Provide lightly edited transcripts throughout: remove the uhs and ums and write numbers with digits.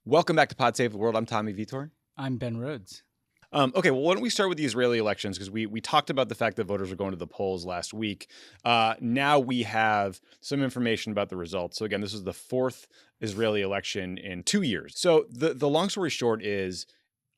Welcome back to Pod Save the World. I'm Tommy Vietor. I'm Ben Rhodes. Okay, well, why don't we start with the Israeli elections? Because we talked about the fact that voters were going to the polls last week. Now we have some information about the results. So again, this is the fourth Israeli election in 2 years. So the long story short is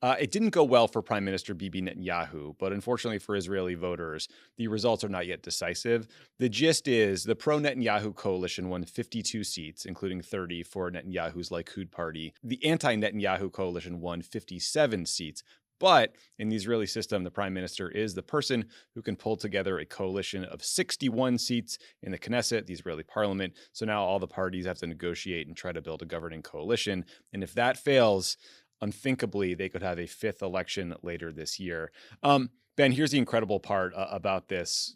it didn't go well for Prime Minister Bibi Netanyahu, but unfortunately for Israeli voters, the results are not yet decisive. The gist is the pro-Netanyahu coalition won 52 seats, including 30 for Netanyahu's Likud party. The anti-Netanyahu coalition won 57 seats. But in the Israeli system, the prime minister is the person who can pull together a coalition of 61 seats in the Knesset, the Israeli parliament. So now all the parties have to negotiate and try to build a governing coalition. And if that fails, unthinkably, they could have a fifth election later this year. Ben, here's the incredible part about this,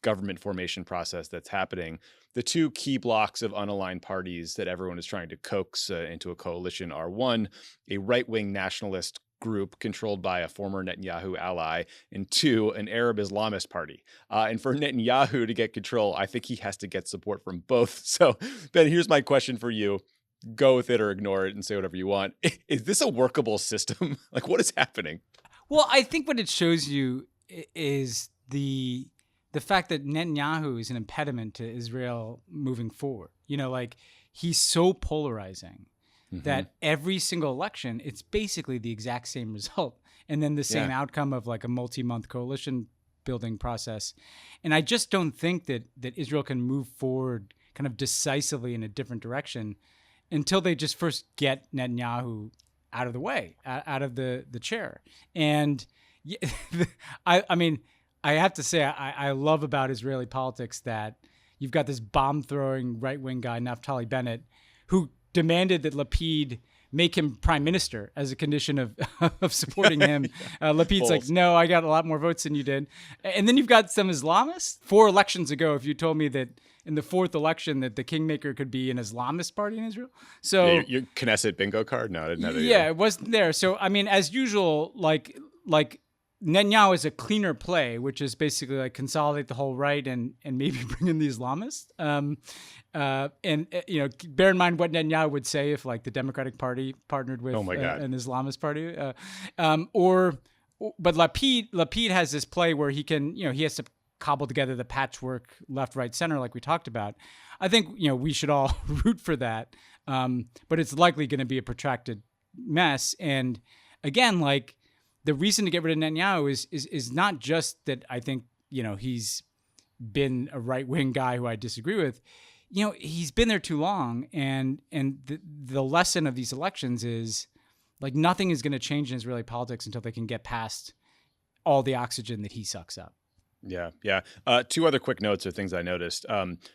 government formation process that's happening. The two key blocks of unaligned parties that everyone is trying to coax into a coalition are one, a right-wing nationalist group controlled by a former Netanyahu ally, and two, an Arab Islamist party. And for Netanyahu to get control, I think he has to get support from both. So, Ben, here's my question for you. Go with it or ignore it and say whatever you want. Is this a workable system? Like, what is happening? Well, I think what it shows you is the fact that Netanyahu is an impediment to Israel moving forward. He's so polarizing that every single election, it's basically the exact same result. And then the same outcome of like a multi-month coalition building process. And I just don't think that Israel can move forward kind of decisively in a different direction until they just first get Netanyahu out of the way, out of the chair. And I mean, I have to say, I love about Israeli politics that you've got this bomb-throwing right-wing guy, Naftali Bennett, who demanded that Lapid make him prime minister as a condition of supporting him. Lapid's like, no, I got a lot more votes than you did. And then you've got some Islamists. 4 elections ago, if you told me that in the fourth election that the kingmaker could be an Islamist party in Israel. So yeah, your Knesset bingo card? No, I didn't know that. Yeah, it wasn't there. So, I mean, as usual, like Netanyahu is a cleaner play, which is basically like consolidate the whole right and maybe bring in the Islamists. Bear in mind what Netanyahu would say if like the Democratic Party partnered with an Islamist party. But Lapid has this play where he can, he has to cobble together the patchwork left, right, center, like we talked about. I think, we should all root for that. But it's likely going to be a protracted mess. And again, like, the reason to get rid of Netanyahu is not just that I think, he's been a right-wing guy who I disagree with. He's been there too long. And the lesson of these elections is, like, nothing is going to change in Israeli politics until they can get past all the oxygen that he sucks up. Yeah. 2 other quick notes of things I noticed.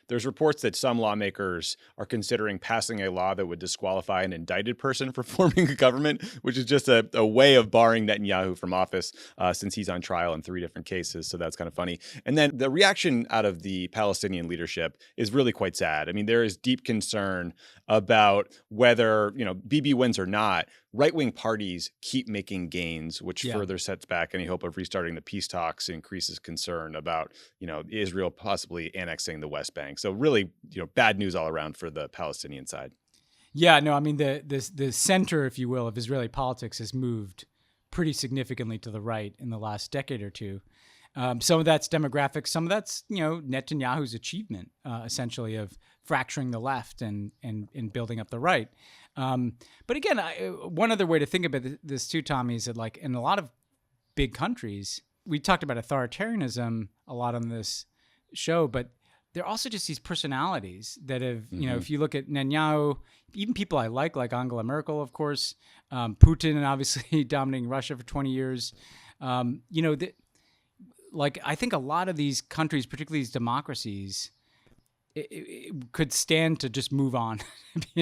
There's reports that some lawmakers are considering passing a law that would disqualify an indicted person for forming a government, which is just a way of barring Netanyahu from office since he's on trial in 3 different cases. So that's kind of funny. And then the reaction out of the Palestinian leadership is really quite sad. I mean, there is deep concern about whether, Bibi wins or not. Right-wing parties keep making gains, which further sets back any hope of restarting the peace talks, increases concern about, Israel possibly annexing the West Bank. So really, bad news all around for the Palestinian side. Yeah, no, I mean, the center, if you will, of Israeli politics has moved pretty significantly to the right in the last decade or two. Some of that's demographics. Some of that's, Netanyahu's achievement, essentially, of fracturing the left and building up the right. But again, one other way to think about this too, Tommy, is that like in a lot of big countries, we talked about authoritarianism a lot on this show, but there are also just these personalities that have, if you look at Netanyahu, even people I like Angela Merkel, of course, Putin, and obviously dominating Russia for 20 years, like I think a lot of these countries, particularly these democracies, it could stand to just move on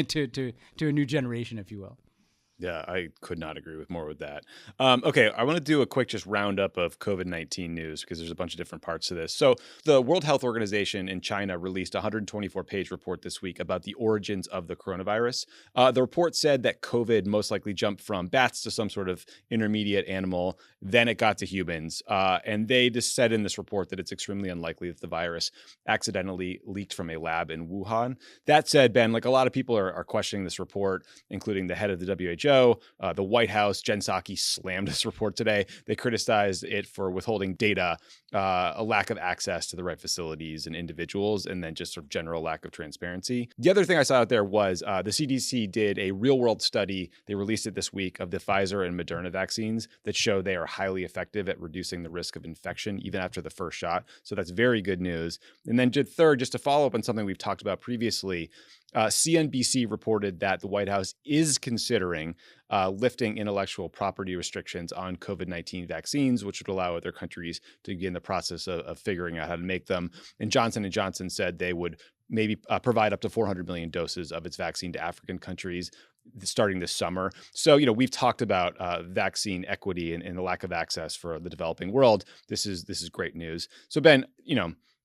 to a new generation, if you will. Yeah, I could not agree with more with that. Okay, I want to do a quick just roundup of COVID-19 news because there's a bunch of different parts to this. So, the World Health Organization in China released a 124-page report this week about the origins of the coronavirus. The report said that COVID most likely jumped from bats to some sort of intermediate animal, then it got to humans. And they just said in this report that it's extremely unlikely that the virus accidentally leaked from a lab in Wuhan. That said, Ben, like a lot of people are questioning this report, including the head of the WHO. The White House, Jen Psaki, slammed this report today. They criticized it for withholding data, a lack of access to the right facilities and individuals, and then just sort of general lack of transparency. The other thing I saw out there was the CDC did a real-world study. They released it this week of the Pfizer and Moderna vaccines that show they are highly effective at reducing the risk of infection even after the first shot. So that's very good news. And then third, just to follow up on something we've talked about previously, CNBC reported that the White House is considering lifting intellectual property restrictions on COVID-19 vaccines, which would allow other countries to begin the process of figuring out how to make them. And Johnson & Johnson said they would maybe provide up to 400 million doses of its vaccine to African countries starting this summer. So, we've talked about vaccine equity and the lack of access for the developing world. This is great news. So, Ben,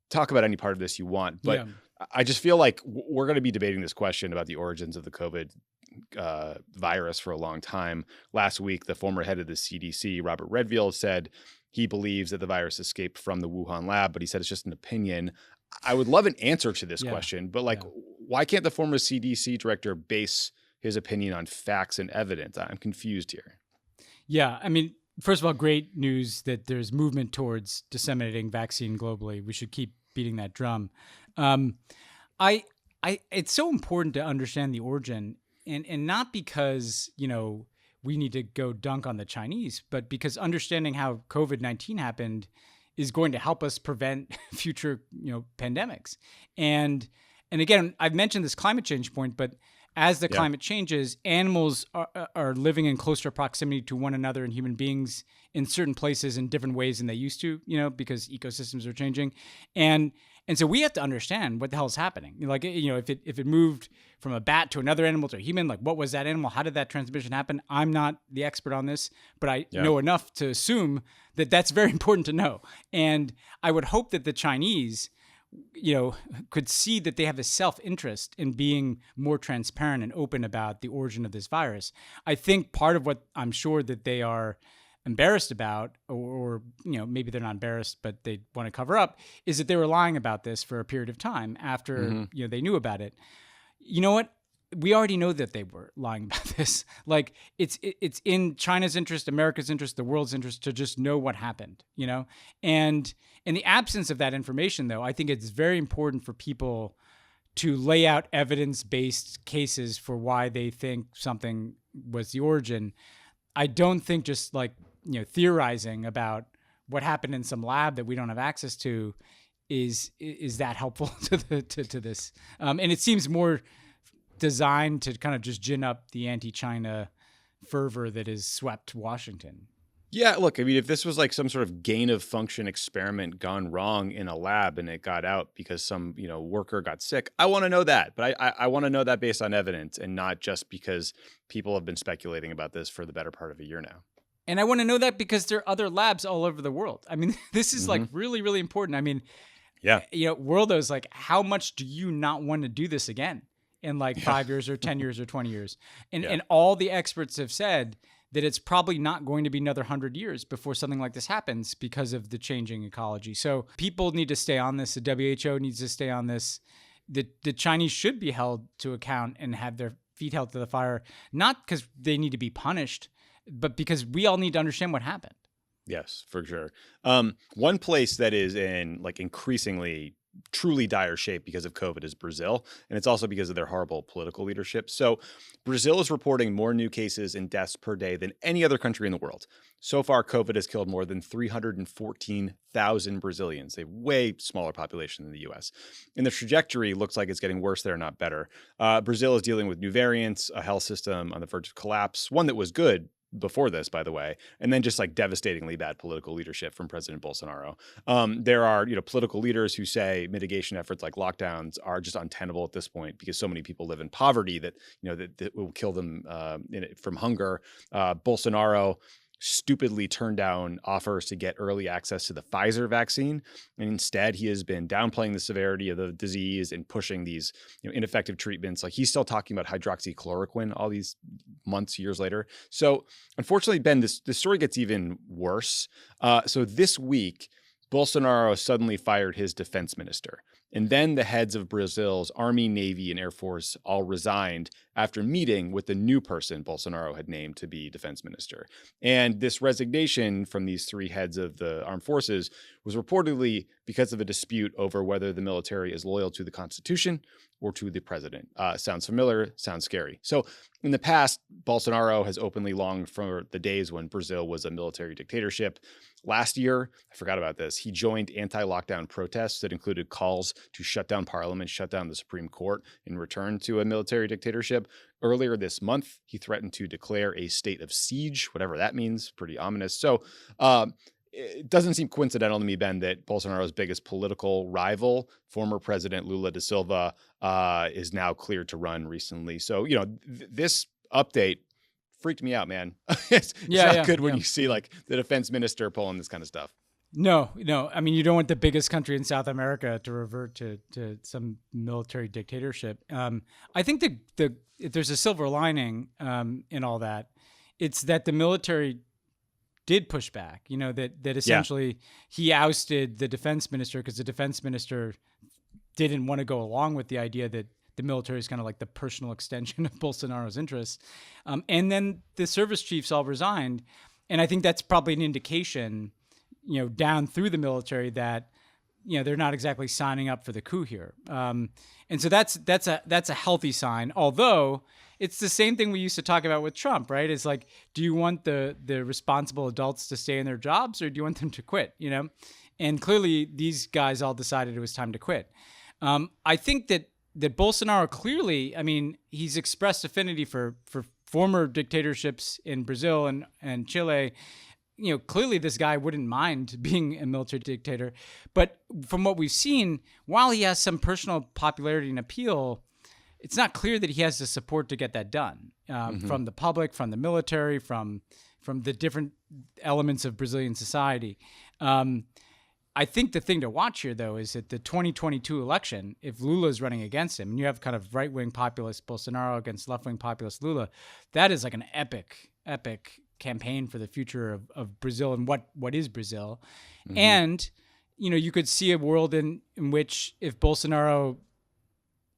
talk about any part of this you want, but yeah. I just feel like we're going to be debating this question about the origins of the COVID virus for a long time. Last week, the former head of the CDC, Robert Redfield, said he believes that the virus escaped from the Wuhan lab, but he said it's just an opinion. I would love an answer to this question, but why can't the former CDC director base his opinion on facts and evidence? I'm confused here. Yeah, I mean, first of all, great news that there's movement towards disseminating vaccine globally. We should keep beating that drum. It's so important to understand the origin, and not because, we need to go dunk on the Chinese, but because understanding how COVID-19 happened is going to help us prevent future, pandemics. And again, I've mentioned this climate change point, but as the climate changes, animals are living in closer proximity to one another and human beings in certain places in different ways than they used to, because ecosystems are changing. And so we have to understand what the hell is happening. Like, if it moved from a bat to another animal to a human, like what was that animal? How did that transmission happen? I'm not the expert on this, but I know enough to assume that that's very important to know. And I would hope that the Chinese, could see that they have a self-interest in being more transparent and open about the origin of this virus. I think part of what I'm sure that they are embarrassed about, or maybe they're not embarrassed, but they want to cover up, is that they were lying about this for a period of time after they knew about it. You know what? We already know that they were lying about this. Like it's in China's interest, America's interest, the world's interest to just know what happened, And in the absence of that information, though, I think it's very important for people to lay out evidence-based cases for why they think something was the origin. I don't think just theorizing about what happened in some lab that we don't have access to is that helpful to this. And it seems more designed to kind of just gin up the anti-China fervor that has swept Washington. Yeah, look, I mean, if this was like some sort of gain of function experiment gone wrong in a lab and it got out because some, worker got sick, I want to know that. But I want to know that based on evidence and not just because people have been speculating about this for the better part of a year now. And I want to know that because there are other labs all over the world. I mean, this is like really, really important. I mean, Worldo is like, how much do you not want to do this again in 5 years or 10 years or 20 years? And all the experts have said that it's probably not going to be another 100 years before something like this happens because of the changing ecology. So people need to stay on this. The WHO needs to stay on this. The Chinese should be held to account and have their feet held to the fire, not because they need to be punished, but because we all need to understand what happened. Yes, for sure. One place that is in increasingly truly dire shape because of COVID is Brazil. And it's also because of their horrible political leadership. So Brazil is reporting more new cases and deaths per day than any other country in the world. So far, COVID has killed more than 314,000 Brazilians, a way smaller population than the US. And the trajectory looks like it's getting worse there, not better. Brazil is dealing with new variants, a health system on the verge of collapse, one that was good before this, by the way, and then just like devastatingly bad political leadership from President Bolsonaro. There are, political leaders who say mitigation efforts like lockdowns are just untenable at this point because so many people live in poverty that, that will kill them from hunger. Bolsonaro stupidly turned down offers to get early access to the Pfizer vaccine. And instead, he has been downplaying the severity of the disease and pushing these ineffective treatments. Like he's still talking about hydroxychloroquine all these months, years later. So unfortunately, Ben, this story gets even worse. So this week, Bolsonaro suddenly fired his defense minister. And then the heads of Brazil's Army, Navy, and Air Force all resigned after meeting with the new person Bolsonaro had named to be defense minister. And this resignation from these three heads of the armed forces was reportedly because of a dispute over whether the military is loyal to the Constitution or to the president. Sounds familiar, sounds scary. So in the past, Bolsonaro has openly longed for the days when Brazil was a military dictatorship. Last year, I forgot about this, he joined anti-lockdown protests that included calls to shut down parliament, shut down the Supreme Court, and return to a military dictatorship. Earlier this month, he threatened to declare a state of siege, whatever that means, pretty ominous. So it doesn't seem coincidental to me, Ben, that Bolsonaro's biggest political rival, former President Lula da Silva, is now cleared to run recently. So, this update freaked me out, man. It's not good when you see like the defense minister pulling this kind of stuff. No. I mean, you don't want the biggest country in South America to revert to some military dictatorship. I think if there's a silver lining in all that, it's that the military did push back. That essentially he ousted the defense minister because the defense minister didn't want to go along with the idea that the military is kind of like the personal extension of Bolsonaro's interests. And then the service chiefs all resigned. And I think that's probably an indication, down through the military that, they're not exactly signing up for the coup here. And so that's a healthy sign. Although it's the same thing we used to talk about with Trump, right? It's like, do you want the responsible adults to stay in their jobs or do you want them to quit? And clearly these guys all decided it was time to quit. I think that Bolsonaro clearly, I mean, he's expressed affinity for former dictatorships in Brazil and Chile. Clearly this guy wouldn't mind being a military dictator. But from what we've seen, while he has some personal popularity and appeal, it's not clear that he has the support to get that done from the public, from the military, from the different elements of Brazilian society. I think the thing to watch here, though, is that the 2022 election, if Lula is running against him, and you have kind of right-wing populist Bolsonaro against left-wing populist Lula, that is like an epic campaign for the future of Brazil and what is Brazil. Mm-hmm. And, you could see a world in which if Bolsonaro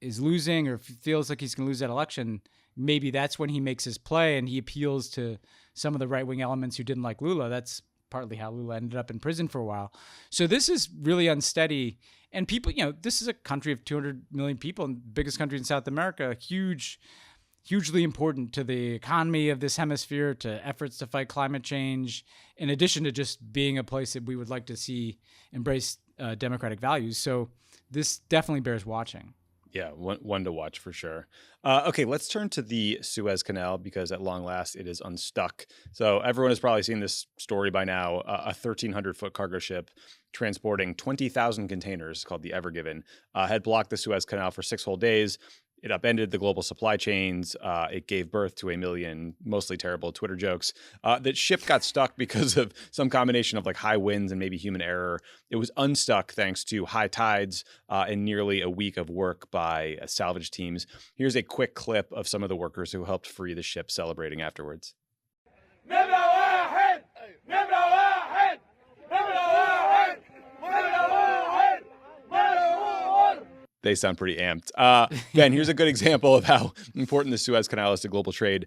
is losing or feels like he's going to lose that election, maybe that's when he makes his play and he appeals to some of the right-wing elements who didn't like Lula. That's partly how Lula ended up in prison for a while. So this is really unsteady. And people, this is a country of 200 million people, and biggest country in South America, hugely important to the economy of this hemisphere, to efforts to fight climate change, in addition to just being a place that we would like to see embrace democratic values. So this definitely bears watching. Yeah, one to watch for sure. Okay, let's turn to the Suez Canal because at long last it is unstuck. So everyone has probably seen this story by now. A 1,300-foot cargo ship transporting 20,000 containers called the Ever Given had blocked the Suez Canal for 6 whole days. It upended the global supply chains. It gave birth to a million mostly terrible Twitter jokes. That ship got stuck because of some combination of like high winds and maybe human error. It was unstuck thanks to high tides and nearly a week of work by salvage teams. Here's a quick clip of some of the workers who helped free the ship celebrating afterwards. They sound pretty amped. Ben, here's a good example of how important the Suez Canal is to global trade.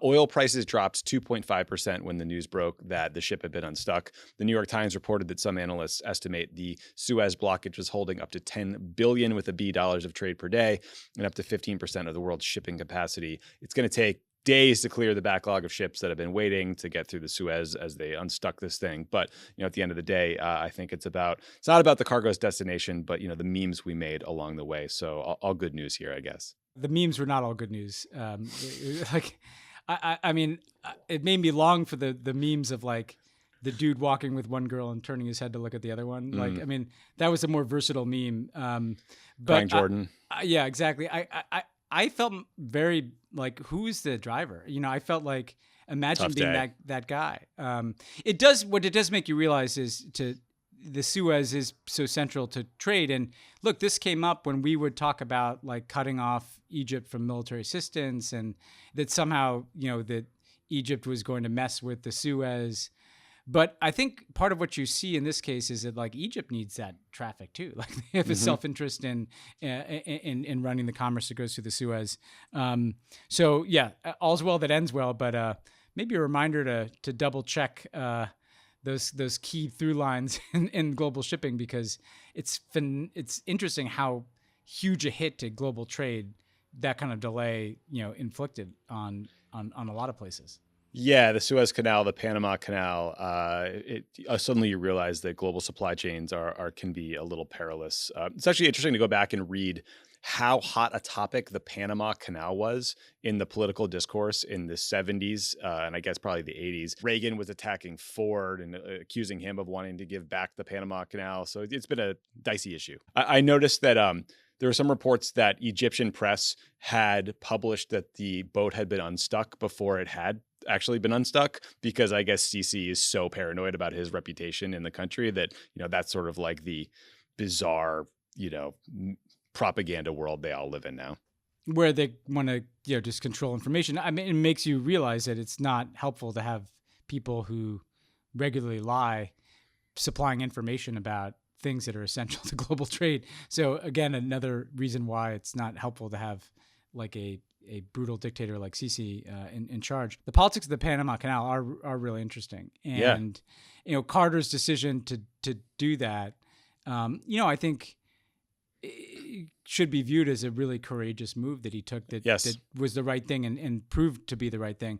Oil prices dropped 2.5% when the news broke that the ship had been unstuck. The New York Times reported that some analysts estimate the Suez blockage was holding up to $10 billion with a B dollars of trade per day and up to 15% of the world's shipping capacity. It's going to take days to clear the backlog of ships that have been waiting to get through the Suez as they unstuck this thing. But, at the end of the day, I think it's not about the cargo's destination, but, the memes we made along the way. So all good news here, I guess. The memes were not all good news. I mean, it made me long for the memes of like the dude walking with one girl and turning his head to look at the other one. Like, I mean, that was a more versatile meme. Crying But Jordan. yeah, exactly. I felt very like, who's the driver? You know, I felt like, imagine Tough being day. that guy. What it does make you realize is the Suez is so central to trade. And look, this came up when we would talk about like cutting off Egypt from military assistance, and that somehow, you know, that Egypt was going to mess with the Suez. But I think part of what you see in this case is that like Egypt needs that traffic too. Like they have a self-interest in running the commerce that goes through the Suez. So yeah, all's well that ends well. But maybe a reminder to double check those key through lines in global shipping, because it's interesting how huge a hit to global trade that kind of delay, you know, inflicted on a lot of places. Yeah, the Suez Canal, the Panama Canal. Suddenly you realize that global supply chains can be a little perilous. It's actually interesting to go back and read how hot a topic the Panama Canal was in the political discourse in the 70s, and I guess probably the 80s. Reagan was attacking Ford and accusing him of wanting to give back the Panama Canal. So it's been a dicey issue. I noticed that there were some reports that Egyptian press had published that the boat had been unstuck before it had actually been unstuck, because I guess Sisi is so paranoid about his reputation in the country that, you know, that's sort of like the bizarre, you know, propaganda world they all live in now, where they want to, you know, just control information. I mean, it makes you realize that it's not helpful to have people who regularly lie supplying information about things that are essential to global trade. So again, another reason why it's not helpful to have like a brutal dictator like Sisi in charge. The politics of the Panama Canal are really interesting, and you know, Carter's decision to do that, you know, I think it should be viewed as a really courageous move that he took. That was the right thing and proved to be the right thing.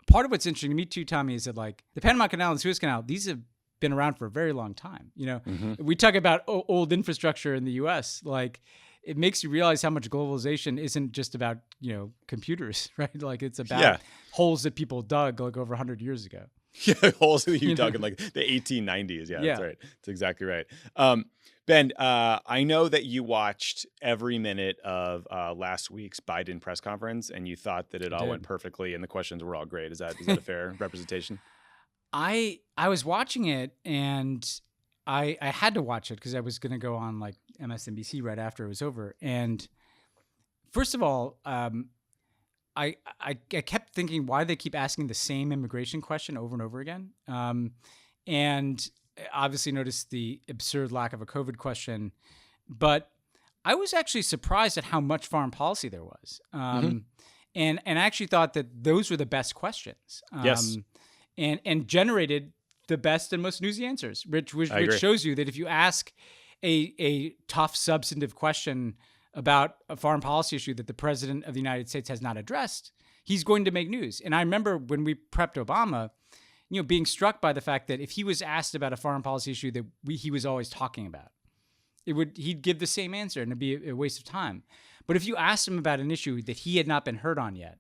Part of what's interesting to me too, Tommy, is that like the Panama Canal and Suez Canal, these have been around for a very long time. You know, we talk about old infrastructure in the U.S. Like, it makes you realize how much globalization isn't just about, you know, computers, right? Like, it's about holes that people dug like over 100 years ago. Yeah, holes that you dug in like the 1890s. Yeah, that's right. That's exactly right. Ben, I know that you watched every minute of last week's Biden press conference, and you thought that it all went perfectly and the questions were all great. Is that a fair representation? I was watching it, and I had to watch it because I was going to go on like MSNBC right after it was over. And first of all, I kept thinking why they keep asking the same immigration question over and over again. And obviously noticed the absurd lack of a COVID question, but I was actually surprised at how much foreign policy there was. And I actually thought that those were the best questions. And generated the best and most newsy answers, which shows you that if you ask a tough substantive question about a foreign policy issue that the president of the United States has not addressed, he's going to make news. And I remember when we prepped Obama, you know, being struck by the fact that if he was asked about a foreign policy issue that he was always talking about, he'd give the same answer and it'd be a waste of time. But if you asked him about an issue that he had not been heard on yet,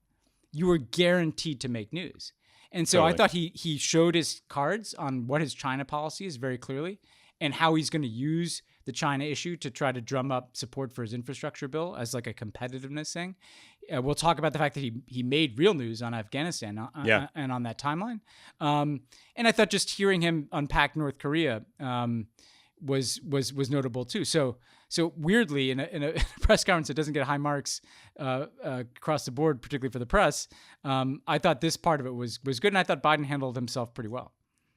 you were guaranteed to make news. And so I thought he showed his cards on what his China policy is very clearly, and how he's going to use the China issue to try to drum up support for his infrastructure bill as like a competitiveness thing. We'll talk about the fact that he made real news on Afghanistan and on that timeline. And I thought just hearing him unpack North Korea was notable too. So weirdly, in a press conference that doesn't get high marks across the board, particularly for the press, I thought this part of it was good, and I thought Biden handled himself pretty well.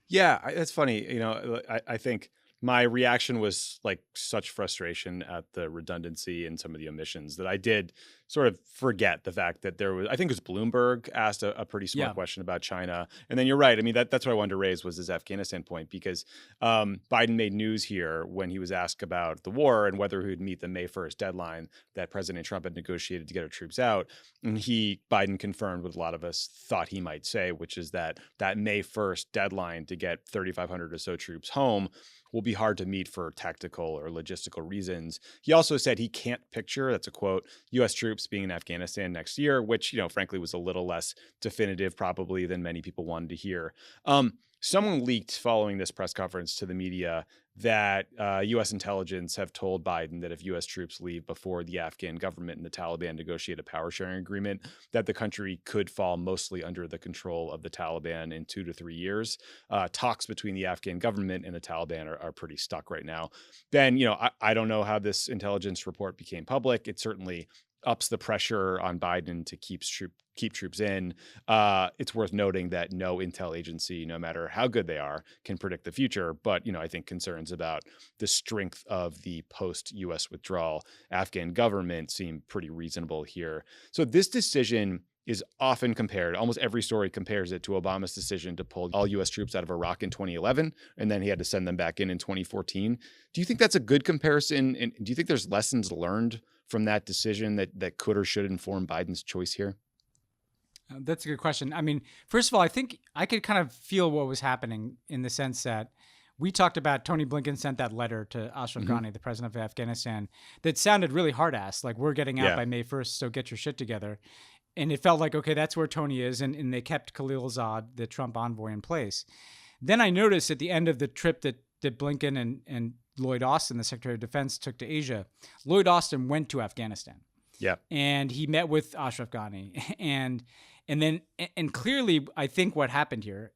Yeah, that's funny. You know, I think my reaction was like such frustration at the redundancy and some of the omissions that I did sort of forget the fact that there was, I think it was Bloomberg asked a pretty smart question about China. And then you're right. I mean, that's what I wanted to raise was this Afghanistan point, because Biden made news here when he was asked about the war and whether he would meet the May 1st deadline that President Trump had negotiated to get our troops out. And Biden confirmed what a lot of us thought he might say, which is that May 1st deadline to get 3,500 or so troops home will be hard to meet for tactical or logistical reasons. He also said he can't picture, that's a quote, U.S. troops troops being in Afghanistan next year, which, frankly, was a little less definitive probably than many people wanted to hear. Someone leaked following this press conference to the media that U.S. intelligence have told Biden that if U.S. troops leave before the Afghan government and the Taliban negotiate a power sharing agreement, that the country could fall mostly under the control of the Taliban in 2 to 3 years. Talks between the Afghan government and the Taliban are pretty stuck right now. Then, I don't know how this intelligence report became public. It certainly ups the pressure on Biden to keep troops in. It's worth noting that no intel agency, no matter how good they are, can predict the future. But, I think concerns about the strength of the post-U.S. withdrawal Afghan government seem pretty reasonable here. So this decision is often compared, almost every story compares it to Obama's decision to pull all U.S. troops out of Iraq in 2011, and then he had to send them back in 2014. Do you think that's a good comparison? And do you think there's lessons learned from that decision that could or should inform Biden's choice here? That's a good question. I mean, first of all, I think I could kind of feel what was happening in the sense that we talked about Tony Blinken sent that letter to Ashraf Ghani, the president of Afghanistan, that sounded really hard-assed, like we're getting out by May 1st, so get your shit together. And it felt like, okay, that's where Tony is. And they kept Khalilzad, the Trump envoy, in place. Then I noticed at the end of the trip that Blinken and Lloyd Austin, the Secretary of Defense, took to Asia, Lloyd Austin went to Afghanistan. Yeah. And he met with Ashraf Ghani. And clearly, I think what happened here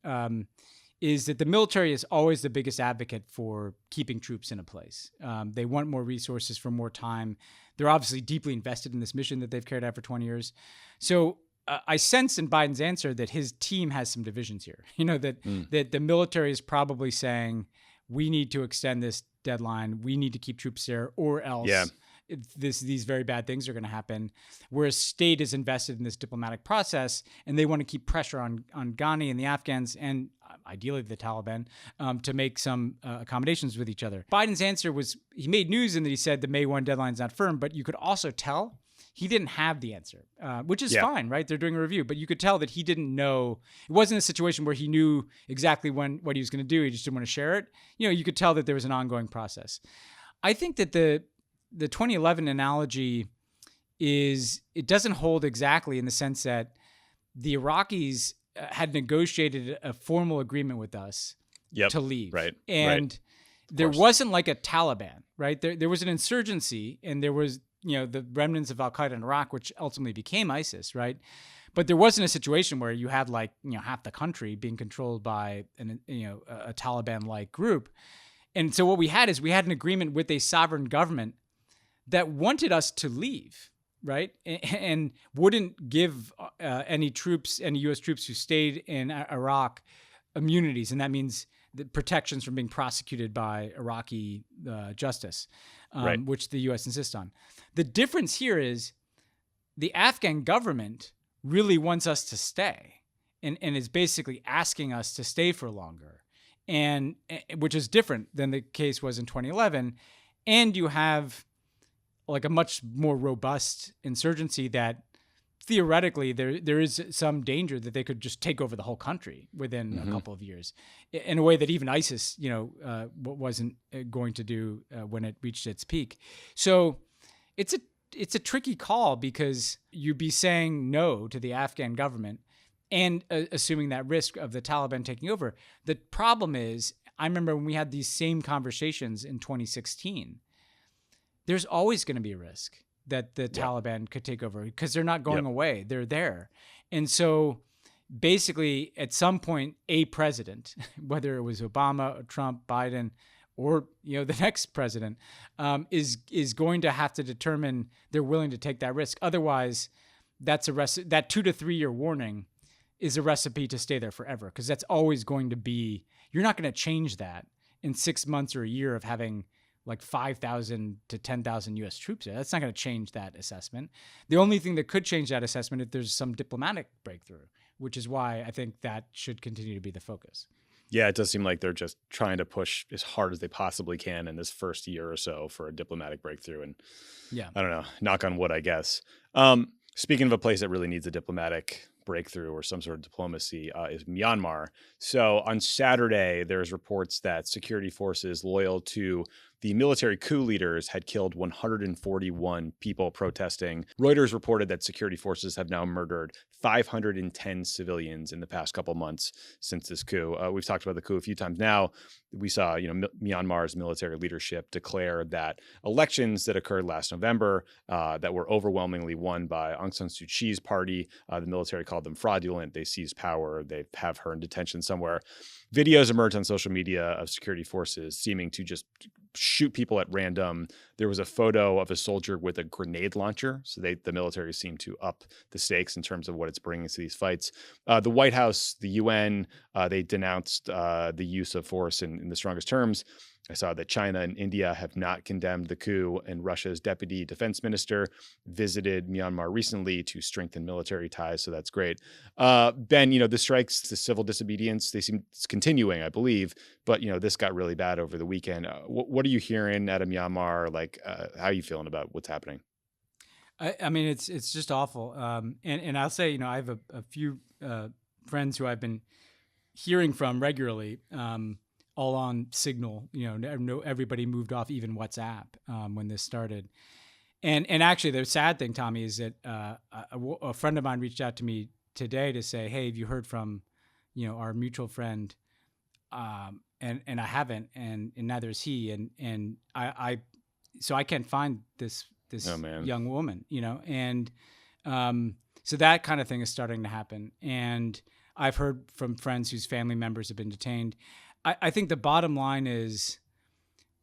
is that the military is always the biggest advocate for keeping troops in a place. They want more resources for more time. They're obviously deeply invested in this mission that they've carried out for 20 years. So I sense in Biden's answer that his team has some divisions here. That the military is probably saying, we need to extend this deadline. We need to keep troops there, or else these very bad things are going to happen. Whereas state is invested in this diplomatic process, and they want to keep pressure on Ghani and the Afghans, and ideally the Taliban, to make some accommodations with each other. Biden's answer was, he made news in that he said the May 1 deadline is not firm, but you could also tell he didn't have the answer, which is fine, right? They're doing a review, but you could tell that he didn't know. It wasn't a situation where he knew exactly what he was going to do. He just didn't want to share it. You could tell that there was an ongoing process. I think that the 2011 analogy it doesn't hold exactly, in the sense that the Iraqis had negotiated a formal agreement with us to leave. Right. And there wasn't like a Taliban, right? There was an insurgency, and there was, the remnants of Al-Qaeda in Iraq, which ultimately became ISIS, right? But there wasn't a situation where you had half the country being controlled by a Taliban-like group. And so what we had an agreement with a sovereign government that wanted us to leave, right? And wouldn't give any U.S. troops who stayed in Iraq immunities. And that means the protections from being prosecuted by Iraqi justice, which the U.S. insists on. The difference here is the Afghan government really wants us to stay, and is basically asking us to stay for longer, and which is different than the case was in 2011. And you have like a much more robust insurgency that theoretically there is some danger that they could just take over the whole country within a couple of years, in a way that even ISIS, wasn't going to do when it reached its peak. So it's a tricky call, because you'd be saying no to the Afghan government and assuming that risk of the Taliban taking over. The problem is, I remember when we had these same conversations in 2016, there's always going to be a risk that the Taliban could take over, because they're not going away. They're there. And so basically at some point, a president, whether it was Obama or Trump, Biden, or the next president, is going to have to determine they're willing to take that risk. Otherwise, that 2 to 3 year warning is a recipe to stay there forever, because that's always going to be, you're not going to change that in 6 months or a year of having like 5,000 to 10,000 U.S. troops there. That's not going to change that assessment. The only thing that could change that assessment if there's some diplomatic breakthrough, which is why I think that should continue to be the focus. Yeah, it does seem like they're just trying to push as hard as they possibly can in this first year or so for a diplomatic breakthrough. And I don't know, knock on wood, I guess. Speaking of a place that really needs a diplomatic breakthrough or some sort of diplomacy, is Myanmar. So on Saturday, there's reports that security forces loyal to the military coup leaders had killed 141 people protesting. Reuters reported that security forces have now murdered 510 civilians in the past couple months since this coup. We've talked about the coup a few times now. We saw, Myanmar's military leadership declare that elections that occurred last November that were overwhelmingly won by Aung San Suu Kyi's party, the military called them fraudulent. They seized power. They have her in detention somewhere. Videos emerged on social media of security forces seeming to just shoot people at random. There was a photo of a soldier with a grenade launcher. So the military seemed to up the stakes in terms of what it's bringing to these fights. The White House, the UN, they denounced the use of force in the strongest terms. I saw that China and India have not condemned the coup, and Russia's deputy defense minister visited Myanmar recently to strengthen military ties. So that's great. Ben, the strikes, the civil disobedience, they seem it's continuing, I believe, but this got really bad over the weekend. What are you hearing out of Myanmar? Like, how are you feeling about what's happening? I mean, it's just awful. And I'll say, I have a few friends who I've been hearing from regularly. All on Signal, everybody moved off even WhatsApp when this started. And actually, the sad thing, Tommy, is that a friend of mine reached out to me today to say, "Hey, have you heard from, our mutual friend?" And I haven't, and neither is he. And so I can't find this young woman, and so that kind of thing is starting to happen. And I've heard from friends whose family members have been detained. I think the bottom line is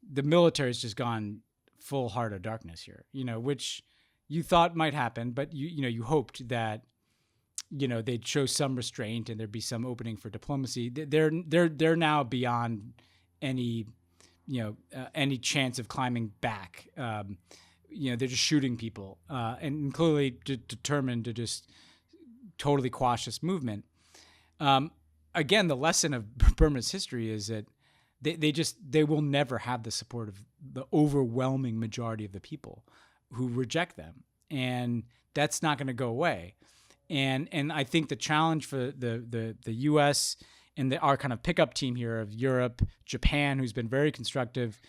the military has just gone full heart of darkness here, which you thought might happen, but you hoped that, they'd show some restraint and there'd be some opening for diplomacy. They're now beyond any chance of climbing back. They're just shooting people and clearly determined to just totally quash this movement. Again, the lesson of Burma's history is that they will never have the support of the overwhelming majority of the people who reject them, and that's not going to go away. And I think the challenge for the U.S. and our kind of pickup team here of Europe, Japan, who's been very constructive,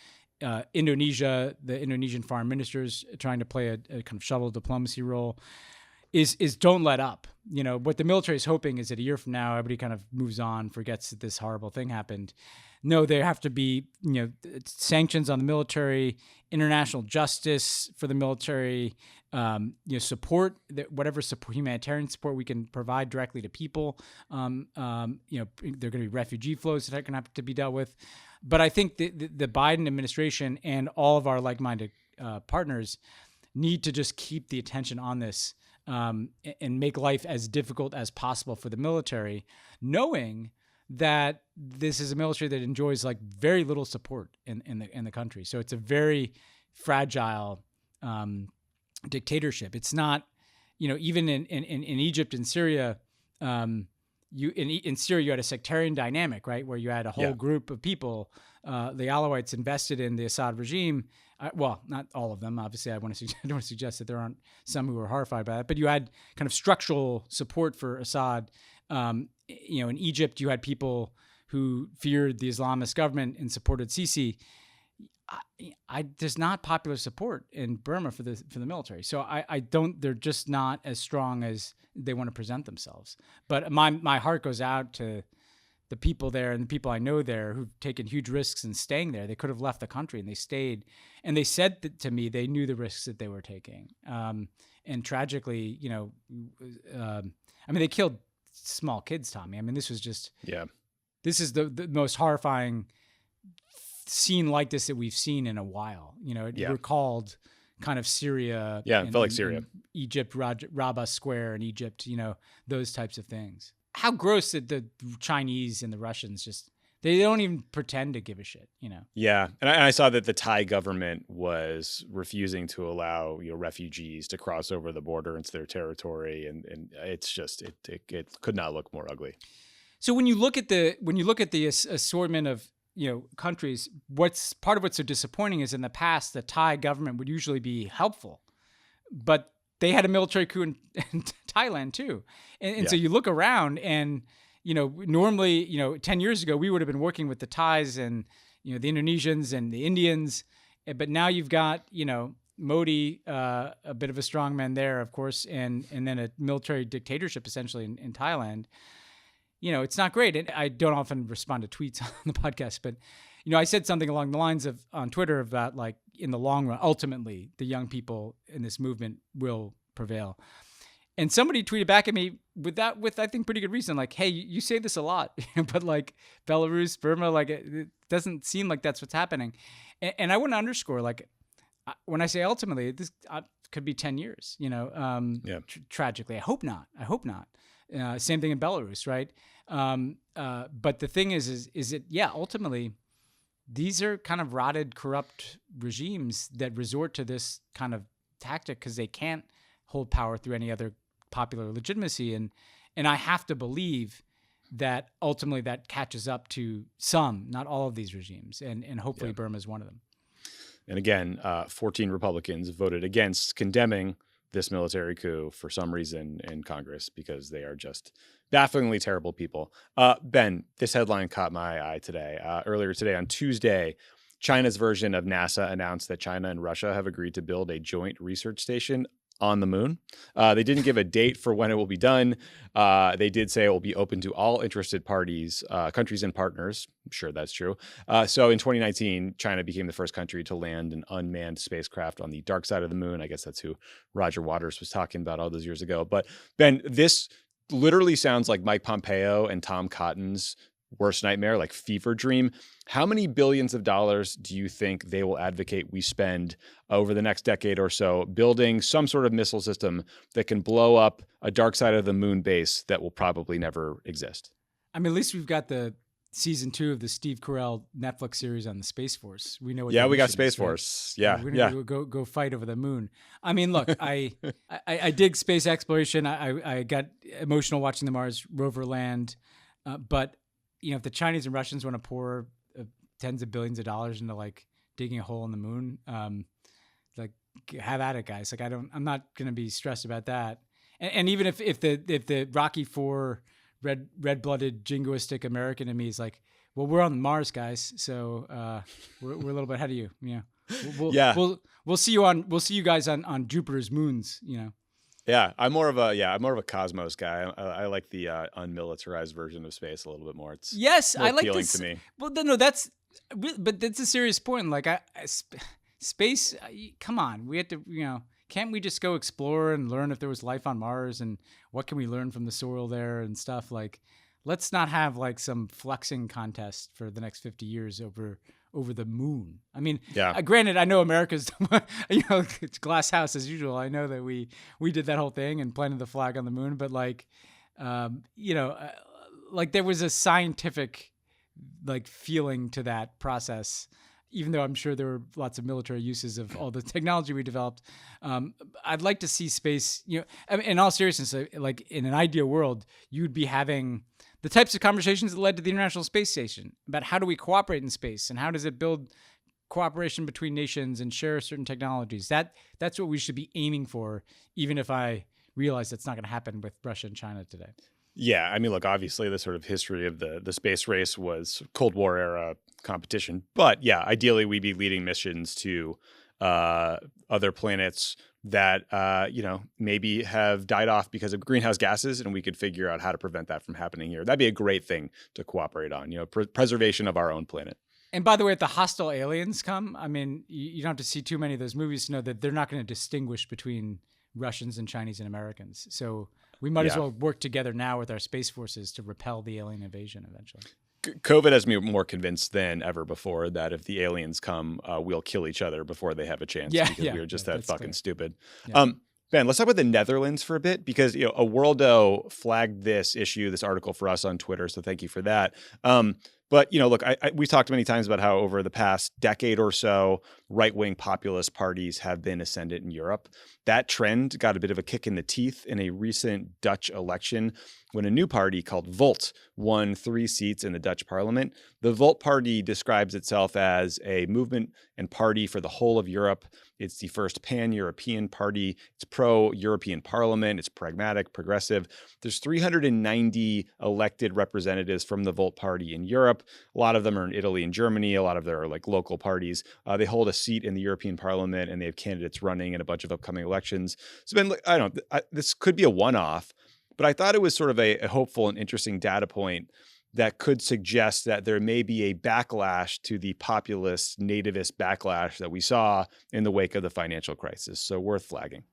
Indonesia, the Indonesian foreign ministers trying to play a kind of shuttle diplomacy role, is don't let up. What the military is hoping is that a year from now, everybody kind of moves on, forgets that this horrible thing happened. No, there have to be, sanctions on the military, international justice for the military, support, whatever humanitarian support we can provide directly to people. There are going to be refugee flows that are going to have to be dealt with. But I think the Biden administration and all of our like-minded partners need to just keep the attention on this. And make life as difficult as possible for the military, knowing that this is a military that enjoys like very little support in the country. So it's a very fragile dictatorship. It's not, even in Egypt and Syria, in Syria you had a sectarian dynamic, right, where you had a whole group of people, the Alawites invested in the Assad regime. Well, not all of them. Obviously, I don't want to suggest that there aren't some who are horrified by that. But you had kind of structural support for Assad. In Egypt, you had people who feared the Islamist government and supported Sisi. There's not popular support in Burma for the military. So I don't. They're just not as strong as they want to present themselves. But my heart goes out to the people there and the people I know there who've taken huge risks in staying there. They could have left the country and they stayed. And they said to me they knew the risks that they were taking. And tragically, they killed small kids, Tommy. I mean, this was just this is the most horrifying scene like this that we've seen in a while. It recalled kind of Syria. Yeah, it felt like Syria. Egypt, Rabah Square in Egypt, those types of things. How gross that the Chinese and the Russians just, they don't even pretend to give a shit, Yeah. And I saw that the Thai government was refusing to allow, refugees to cross over the border into their territory. And it's just, it could not look more ugly. So when you look at the assortment of, countries, what's so disappointing is in the past, the Thai government would usually be helpful, but they had a military coup in Thailand too. And so you look around and, normally, 10 years ago, we would have been working with the Thais and, the Indonesians and the Indians. But now you've got, Modi, a bit of a strongman there, of course, and then a military dictatorship essentially in Thailand. It's not great. And I don't often respond to tweets on the podcast, but I said something along the lines of on Twitter about like in the long run, ultimately the young people in this movement will prevail. And somebody tweeted back at me with I think pretty good reason, like, hey, you say this a lot, but like Belarus, Burma, like it doesn't seem like that's what's happening. And I want to underscore, like, when I say ultimately, this could be 10 years, tragically. I hope not. Same thing in Belarus, right? But the thing is it, ultimately, these are kind of rotted, corrupt regimes that resort to this kind of tactic because they can't hold power through any other popular legitimacy. And I have to believe that ultimately that catches up to some, not all of these regimes. And hopefully Burma is one of them. And again, 14 Republicans voted against condemning this military coup for some reason in Congress because they are just bafflingly terrible people. Ben, this headline caught my eye today. Earlier today on Tuesday, China's version of NASA announced that China and Russia have agreed to build a joint research station on the moon. They didn't give a date for when it will be done. They did say it will be open to all interested parties, countries and partners. I'm sure that's true. So in 2019, China became the first country to land an unmanned spacecraft on the dark side of the moon. I guess that's who Roger Waters was talking about all those years ago. But Ben, this literally sounds like Mike Pompeo and Tom Cotton's worst nightmare, like fever dream. How many billions of dollars do you think they will advocate we spend over the next decade or so building some sort of missile system that can blow up a dark side of the moon base that will probably never exist? I mean, at least we've got the season 2 of the Steve Carell Netflix series on the Space Force. We know what. Yeah, we got Space Force. Right? We're gonna go fight over the moon. I mean, look, I dig space exploration. I got emotional watching the Mars rover land, but if the Chinese and Russians want to pour tens of billions of dollars into like digging a hole in the moon, like have at it, guys. Like I'm not going to be stressed about that. And even if the Rocky IV red-blooded jingoistic American in me is like, well, we're on Mars, guys. So, we're a little bit ahead of you. We'll see you guys on Jupiter's moons, Yeah, I'm more of a Cosmos guy. I like the unmilitarized version of space a little bit more. It's more I like appealing this. to me. Well, no, that's a serious point. Like, space. Come on, we have to. Can't we just go explore and learn if there was life on Mars and what can we learn from the soil there and stuff? Like, let's not have like some flexing contest for the next 50 years over the moon. I mean, granted, I know America's, it's glass house as usual. I know that we did that whole thing and planted the flag on the moon, but like, like there was a scientific like feeling to that process, even though I'm sure there were lots of military uses of all the technology we developed. I'd like to see space, I mean, in all seriousness, like in an ideal world, you'd be having the types of conversations that led to the International Space Station about how do we cooperate in space and how does it build cooperation between nations and share certain technologies. That's what we should be aiming for, even if I realize that's not going to happen with Russia and China today. Yeah, I mean, look, obviously the sort of history of the space race was Cold War era competition. But yeah, ideally we'd be leading missions to other planets that, maybe have died off because of greenhouse gases, and we could figure out how to prevent that from happening here. That'd be a great thing to cooperate on, preservation of our own planet. And by the way, if the hostile aliens come, I mean, you don't have to see too many of those movies to know that they're not going to distinguish between Russians and Chinese and Americans. So we might as well work together now with our space forces to repel the alien invasion eventually. COVID has me more convinced than ever before that if the aliens come, we'll kill each other before they have a chance because we are just that fucking stupid. Yeah. Ben, let's talk about the Netherlands for a bit because, a Worldo flagged this article for us on Twitter. So thank you for that. But, look, we talked many times about how over the past decade or so, right-wing populist parties have been ascendant in Europe. That trend got a bit of a kick in the teeth in a recent Dutch election when a new party called Volt won 3 seats in the Dutch parliament. The Volt party describes itself as a movement and party for the whole of Europe. It's the first pan-European party. It's pro-European Parliament. It's pragmatic, progressive. There's 390 elected representatives from the Volt Party in Europe. A lot of them are in Italy and Germany. A lot of them are like local parties. They hold a seat in the European Parliament, and they have candidates running in a bunch of upcoming elections. So Ben, I don't know, this could be a one-off, but I thought it was sort of a hopeful and interesting data point that could suggest that there may be a backlash to the populist nativist backlash that we saw in the wake of the financial crisis. So worth flagging.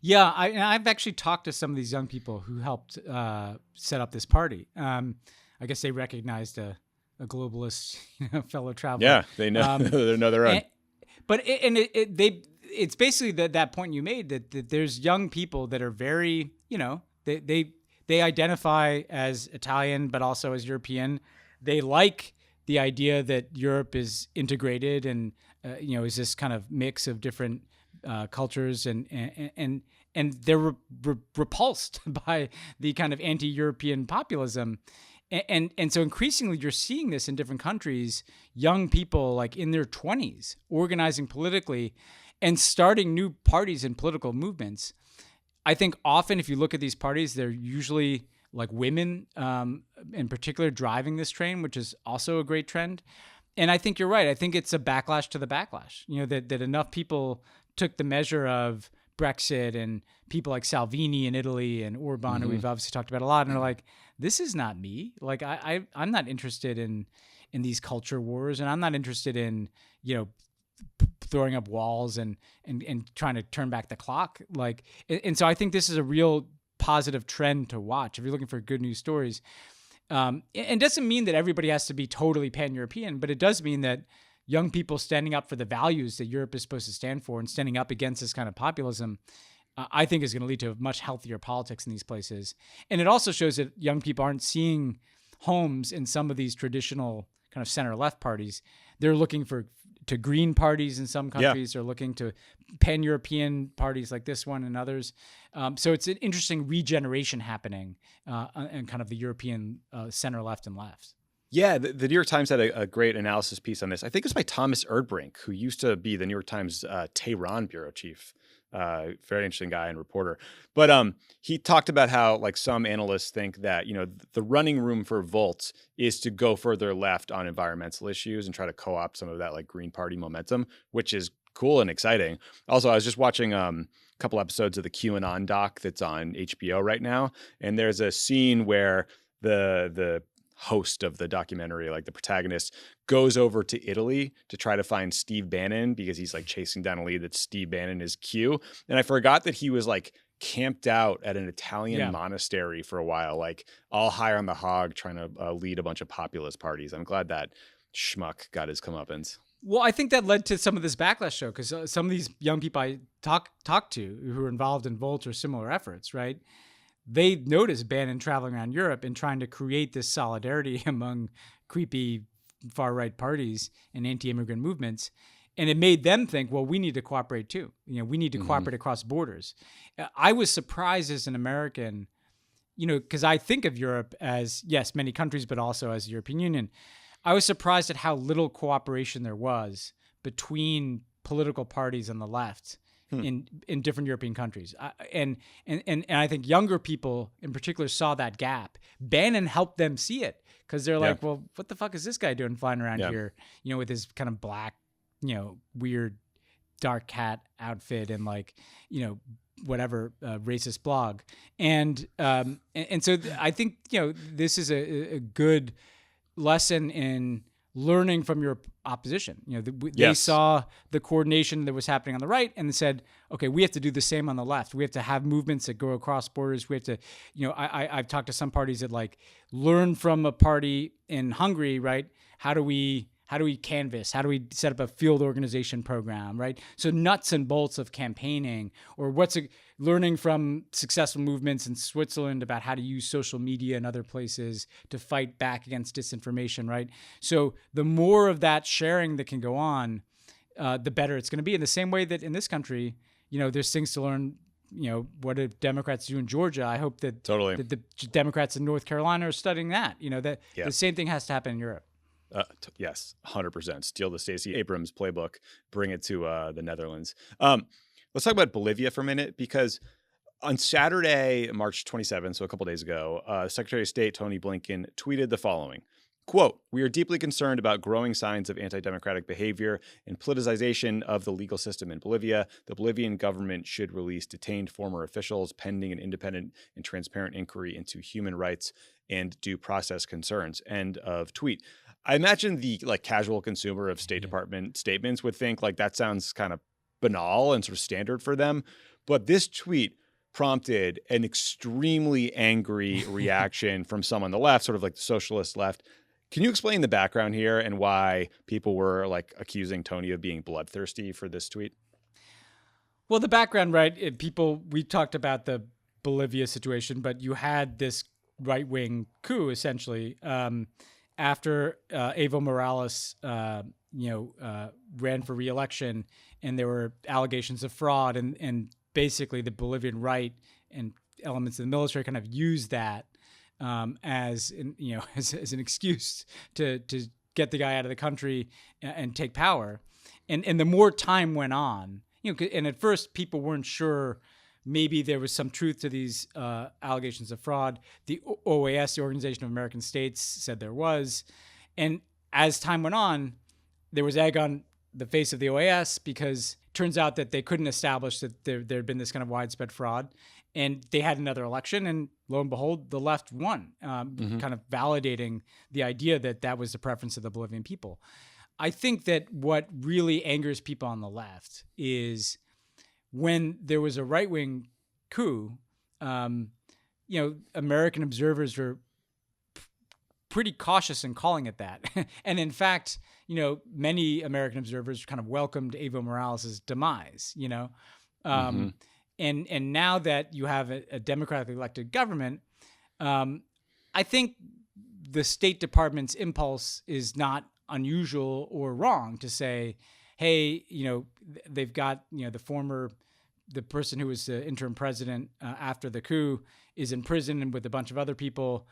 Yeah, I've actually talked to some of these young people who helped set up this party. I guess they recognized a globalist fellow traveler. Yeah, they know they know their own. It's basically that point you made that there's young people that are very, they identify as Italian, but also as European. They like the idea that Europe is integrated and, is this kind of mix of different cultures, and they're repulsed by the kind of anti-European populism. And so increasingly you're seeing this in different countries, young people like in their 20s organizing politically and starting new parties and political movements. I think often if you look at these parties, they're usually like women in particular driving this train, which is also a great trend. And I think you're right. I think it's a backlash to the backlash, that enough people took the measure of Brexit and people like Salvini in Italy and Orban, who we've obviously talked about a lot, and are like, this is not me. Like I'm not interested in these culture wars, and I'm not interested in, throwing up walls and trying to turn back the clock. And so I think this is a real positive trend to watch if you're looking for good news stories. And it doesn't mean that everybody has to be totally pan-European, but it does mean that young people standing up for the values that Europe is supposed to stand for and standing up against this kind of populism, I think is going to lead to much healthier politics in these places. And it also shows that young people aren't seeing homes in some of these traditional kind of center-left parties. They're looking to green parties in some countries, or looking to pan-European parties like this one and others. So it's an interesting regeneration happening in kind of the European center-left and left. Yeah, the New York Times had a great analysis piece on this. I think it was by Thomas Erdbrink, who used to be the New York Times Tehran bureau chief. Very interesting guy and reporter. But he talked about how like some analysts think that, the running room for Volt is to go further left on environmental issues and try to co-opt some of that like Green Party momentum, which is cool and exciting. Also, I was just watching a couple episodes of the QAnon doc that's on HBO right now. And there's a scene where the host of the documentary, like the protagonist, goes over to Italy to try to find Steve Bannon because he's like chasing down a lead that Steve Bannon is Q. And I forgot that he was like camped out at an Italian monastery for a while, like all high on the hog, trying to lead a bunch of populist parties. I'm glad that schmuck got his comeuppance. Well, I think that led to some of this backlash, though, because some of these young people I talked to who are involved in Volt or similar efforts, right? They noticed Bannon traveling around Europe and trying to create this solidarity among creepy far-right parties and anti-immigrant movements. And it made them think, well, we need to cooperate too. We need to cooperate across borders. I was surprised as an American, because I think of Europe as, yes, many countries, but also as the European Union. I was surprised at how little cooperation there was between political parties on the left in different European countries. And I think younger people in particular saw that gap. Bannon helped them see it because they're like, well, what the fuck is this guy doing flying around here, with his kind of black, weird dark cat outfit and like, whatever racist blog. And so I think, this is a good lesson in learning from your opposition. They saw the coordination that was happening on the right and said, okay, we have to do the same on the left. We have to have movements that go across borders. We have to, I've talked to some parties that like learn from a party in Hungary, right? How do we canvass? How do we set up a field organization program, right? So nuts and bolts of campaigning, or learning from successful movements in Switzerland about how to use social media and other places to fight back against disinformation, right? So the more of that sharing that can go on, the better it's going to be. In the same way that in this country, there's things to learn. What do Democrats do in Georgia? I hope that, that the Democrats in North Carolina are studying that. The same thing has to happen in Europe. Yes, 100%. Steal the Stacey Abrams playbook, bring it to the Netherlands. Let's talk about Bolivia for a minute, because on Saturday, March 27th, so a couple days ago, Secretary of State Tony Blinken tweeted the following. Quote, "We are deeply concerned about growing signs of anti-democratic behavior and politicization of the legal system in Bolivia. The Bolivian government should release detained former officials pending an independent and transparent inquiry into human rights and due process concerns." End of tweet. I imagine the casual consumer of State Department statements would think that sounds kind of banal and sort of standard for them. But this tweet prompted an extremely angry reaction from some on the left, sort of like the socialist left. Can you explain the background here and why people were accusing Tony of being bloodthirsty for this tweet? Well, the background, right? We talked about the Bolivia situation, but you had this right-wing coup essentially after Evo Morales, ran for re-election, and there were allegations of fraud, and basically the Bolivian right and elements of the military kind of used that as an excuse to get the guy out of the country and take power. And the more time went on, and at first people weren't sure. Maybe there was some truth to these allegations of fraud. The OAS, the Organization of American States, said there was. And as time went on, there was egg on the face of the OAS, because it turns out that they couldn't establish that there had been this kind of widespread fraud. And they had another election, and lo and behold, the left won, kind of validating the idea that that was the preference of the Bolivian people. I think that what really angers people on the left is when there was a right-wing coup, American observers were pretty cautious in calling it that. And in fact, many American observers kind of welcomed Evo Morales' demise, And now that you have a democratically elected government, I think the State Department's impulse is not unusual or wrong to say, hey, they've got, the person who was the interim president after the coup is in prison and with a bunch of other people,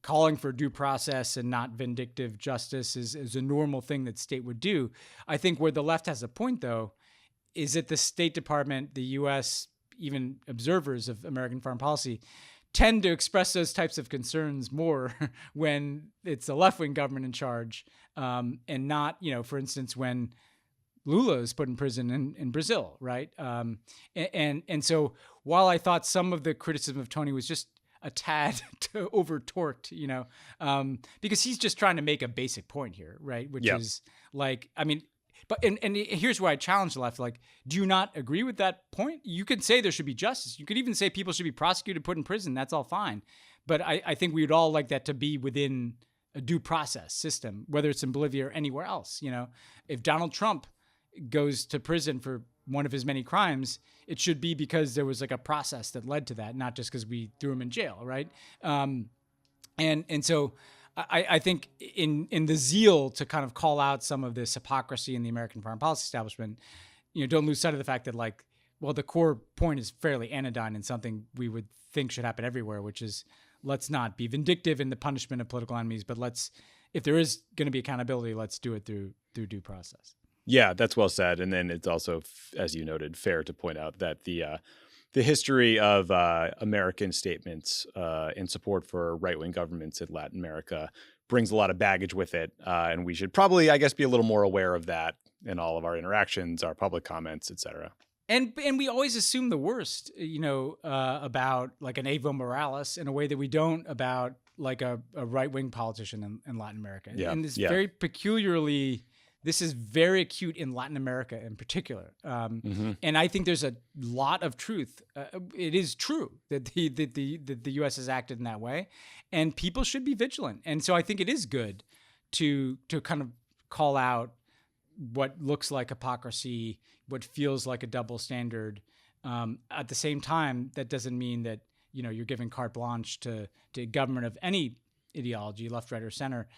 calling for due process and not vindictive justice is a normal thing that state would do. I think where the left has a point, though, is that the State Department, the U.S., even observers of American foreign policy tend to express those types of concerns more when it's a left-wing government in charge, and not, for instance, when Lula is put in prison in Brazil, right? And so while I thought some of the criticism of Tony was just a tad over-torqued, because he's just trying to make a basic point here, right? Which is but here's where I challenge the left. Do you not agree with that point? You could say there should be justice. You could even say people should be prosecuted, put in prison. That's all fine. But I think we would all like that to be within a due process system, whether it's in Bolivia or anywhere else. If Donald Trump goes to prison for one of his many crimes, it should be because there was a process that led to that, not just because we threw him in jail, right? And so I think in the zeal to kind of call out some of this hypocrisy in the American foreign policy establishment, don't lose sight of the fact that the core point is fairly anodyne and something we would think should happen everywhere, which is let's not be vindictive in the punishment of political enemies, but if there is going to be accountability, let's do it through due process. Yeah, that's well said. And then it's also, as you noted, fair to point out that the history of American statements in support for right-wing governments in Latin America brings a lot of baggage with it. And we should probably, I guess, be a little more aware of that in all of our interactions, our public comments, et cetera. And we always assume the worst, about an Evo Morales in a way that we don't about a right-wing politician in Latin America. Yeah. And it's very peculiarly... This is very acute in Latin America in particular. And I think there's a lot of truth. It is true that the U.S. has acted in that way, and people should be vigilant. And so I think it is good to kind of call out what looks like hypocrisy, what feels like a double standard. At the same time, that doesn't mean that you're giving carte blanche to government of any ideology, left, right, or center,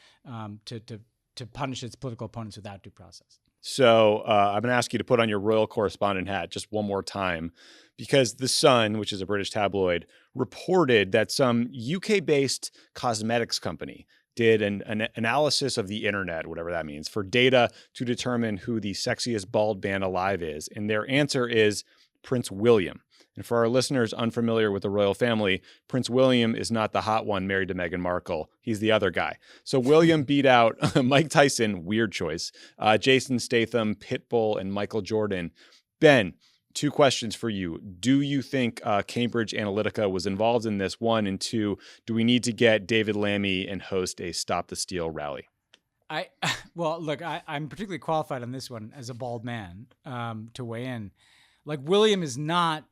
to punish its political opponents without due process. So I'm going to ask you to put on your royal correspondent hat just one more time, because The Sun, which is a British tabloid, reported that some UK-based cosmetics company did an analysis of the internet, whatever that means, for data to determine who the sexiest bald man alive is. And their answer is Prince William. And for our listeners unfamiliar with the royal family, Prince William is not the hot one married to Meghan Markle. He's the other guy. So William beat out Mike Tyson, weird choice, Jason Statham, Pitbull, and Michael Jordan. Ben, 2 questions for you. Do you think Cambridge Analytica was involved in this? 1, and 2, do we need to get David Lammy and host a Stop the Steal rally? Well, look, I'm particularly qualified on this one as a bald man to weigh in. Like, William is not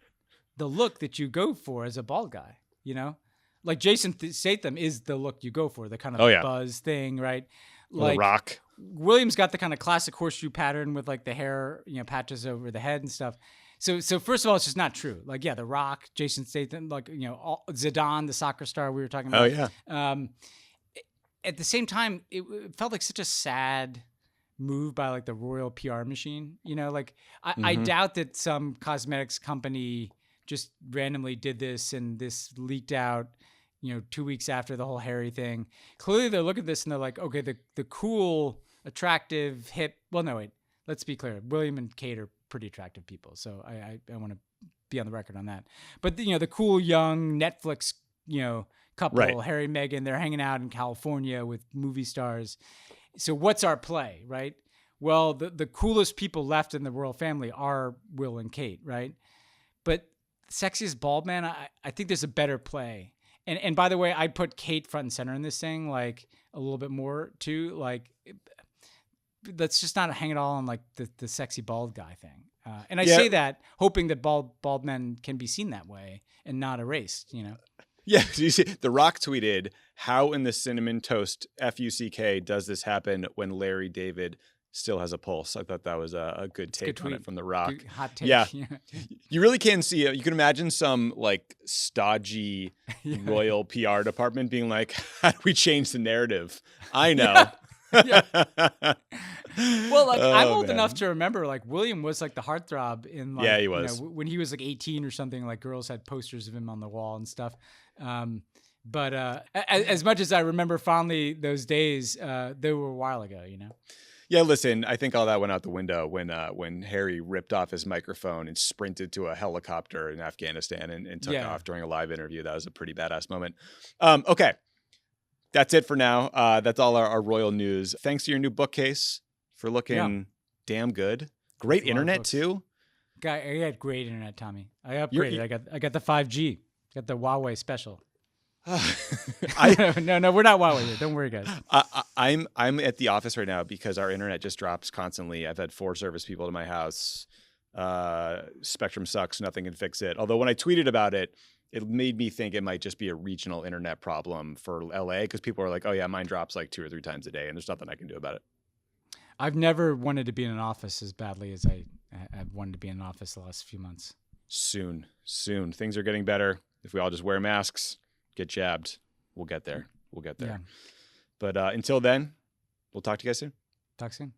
the look that you go for as a bald guy, you know? Like, Jason Statham is the look you go for, the kind of buzz thing, right? Like, The Rock. William's got the kind of classic horseshoe pattern with like the hair, patches over the head and stuff. So first of all, it's just not true. Like, The Rock, Jason Statham, like, Zidane, the soccer star we were talking about. Oh, yeah. At the same time, it felt like such a sad move by like the royal PR machine. I doubt that some cosmetics company just randomly did this and this leaked out, 2 weeks after the whole Harry thing. Clearly they look at this and they're like, okay, the cool, attractive, hip, well, no, wait, let's be clear. William and Kate are pretty attractive people. So I want to be on the record on that. But the cool young Netflix, couple, right. Harry, Meghan, they're hanging out in California with movie stars. So what's our play, right? Well, the coolest people left in the royal family are Will and Kate, right? But sexiest bald man, I think there's a better play. And by the way, I'd put Kate front and center in this thing, like a little bit more too. Like, let's just not hang it all on like the sexy bald guy thing. And I say that hoping that bald men can be seen that way and not erased, Yeah, you see, The Rock tweeted, "How in the cinnamon toast FUCK does this happen when Larry David still has a pulse?" I thought that was a good take on it from The Rock. Good, hot take. Yeah. You really can see it. You can imagine some like stodgy royal PR department being like, "How do we change the narrative?" I know. Well, like, I'm old enough to remember, like, William was like the heartthrob in, like, he was. When he was like 18 or something. Like, girls had posters of him on the wall and stuff. But as much as I remember fondly those days, they were a while ago, Yeah, listen, I think all that went out the window when Harry ripped off his microphone and sprinted to a helicopter in Afghanistan and took off during a live interview. That was a pretty badass moment. Okay. That's it for now. That's all our royal news. Thanks to your new bookcase for looking damn good. Great internet too. I had great internet, Tommy. I upgraded. I got the 5G. Got the Huawei special. No, we're not Huawei here. Don't worry, guys. I'm at the office right now because our internet just drops constantly. I've had 4 service people to my house. Spectrum sucks. Nothing can fix it. Although when I tweeted about it, it made me think it might just be a regional internet problem for LA because people are like, "Oh yeah, mine drops like 2 or 3 times a day," and there's nothing I can do about it. I've never wanted to be in an office as badly as I've wanted to be in an office the last few months. Soon. Things are getting better. If we all just wear masks, get jabbed, we'll get there. Yeah. But until then, we'll talk to you guys soon. Talk soon.